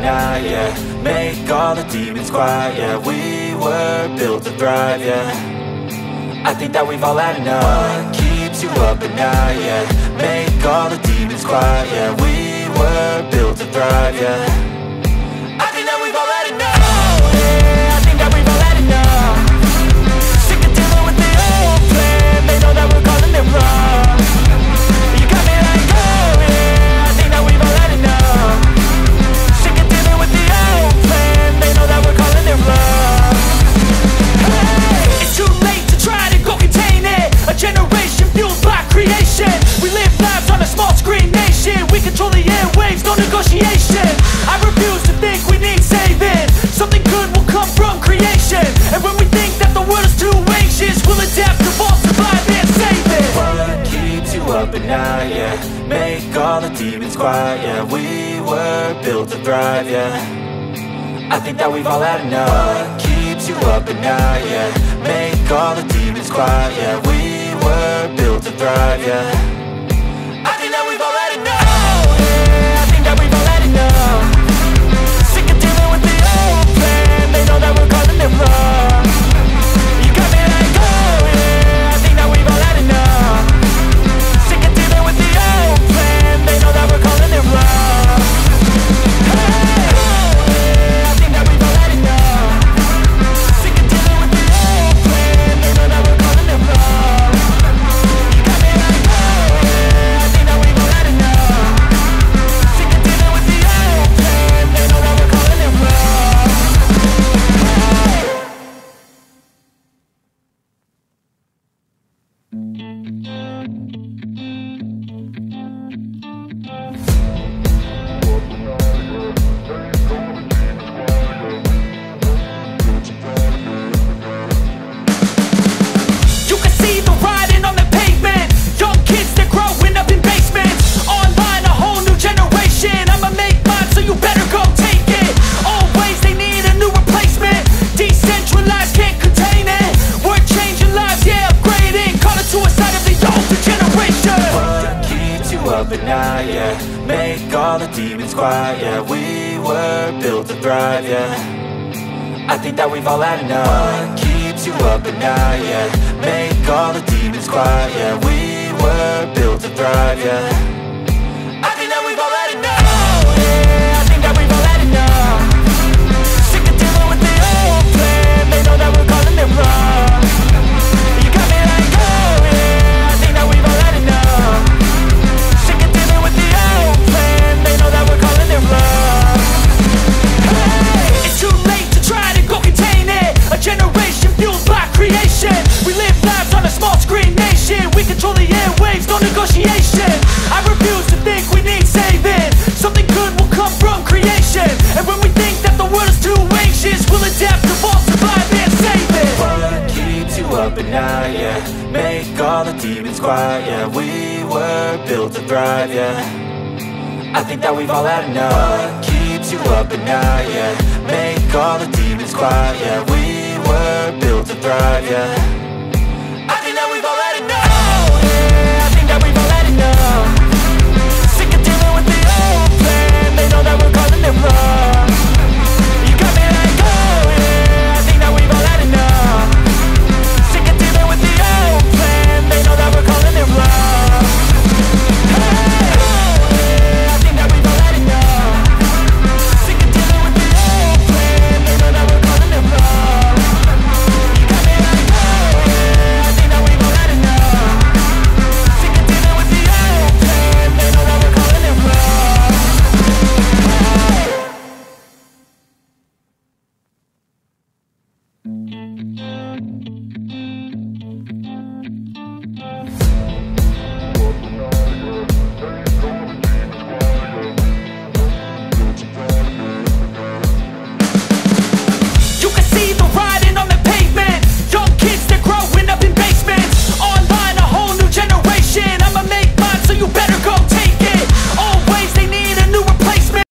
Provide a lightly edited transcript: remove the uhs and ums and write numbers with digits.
night, yeah. Make all the demons quiet, yeah. We were built to thrive, yeah. I think that we've all had enough. What keeps you up at night, yeah. Make all the demons quiet, yeah. We were built to thrive, yeah. I think that we've all had enough. Oh, yeah, I think that we've all had enough. Sick of dealing with the old plan. They know that we're calling it wrong. You got me like, oh yeah, I think that we've all had enough. Sick of dealing with the old plan. They know that we're calling it wrong. Hey, it's too late to try to go contain it. A generation fueled by creation. We live lives on a small screen nation. We control the airwaves, no negotiation. I refuse to think we need saving. Something good will come from creation. And when we think that the world is too anxious, we'll adapt, evolve, survive and save it. What keeps you up at night, yeah. Make all the demons quiet, yeah. We were built to thrive, yeah. I think that we've all had enough. What keeps you up at night, yeah. Make all the demons quiet, yeah. We were built to thrive, yeah. I think that we've all had enough. Oh, yeah, I think that we've all had enough. Sick of dealing with the old plan. They know that we're calling it wrong. You got me like, oh yeah, I think that we've all had enough. Sick of dealing with the old plan. They know that we're calling it wrong. Hey, oh yeah, I think that we've all had enough. Sick of dealing with the old plan. They know that we're calling it wrong. You got me like, oh yeah, I think that we've all had enough. Sick of dealing with the old plan. They know that we're calling it wrong. You can see the writing on the pavement. Young kids, they're growing up in basements. Online, a whole new generation. I'ma make mine, so you better go take it. Always, they need a new replacement. Decentralized, can't contain it. We're changing lives, yeah, upgrading. Call it suicide of the older generation. What keeps you up at night, yeah. Make all the demons quiet, yeah. We were built to thrive, yeah. I think that we've all had enough. What keeps you up at night, yeah. Make all the demons quiet, yeah. We were built to thrive, yeah. I think that we've all had enough. Oh yeah, I think that we've all had enough. Sick of dealing with the old plan. They know that we're calling it wrong. You got me like, oh yeah, I think that we've all had enough. Sick of dealing with the old plan. They know that we're calling it wrong. Hey, it's too late to try to go contain it. A generation fueled by creation. We live lives on a small screen nation. We control the airwaves, no negotiation. I refuse to think we need saving. Something good will come from creation. And when we think that the world is too anxious, we'll adapt, evolve, survive and save it. What keeps you up at night, yeah. Make all the demons quiet, yeah. We were built to thrive, yeah. I think that we've all had enough. What keeps you up at night, yeah. Make all the demons quiet, yeah. We were built to thrive, yeah.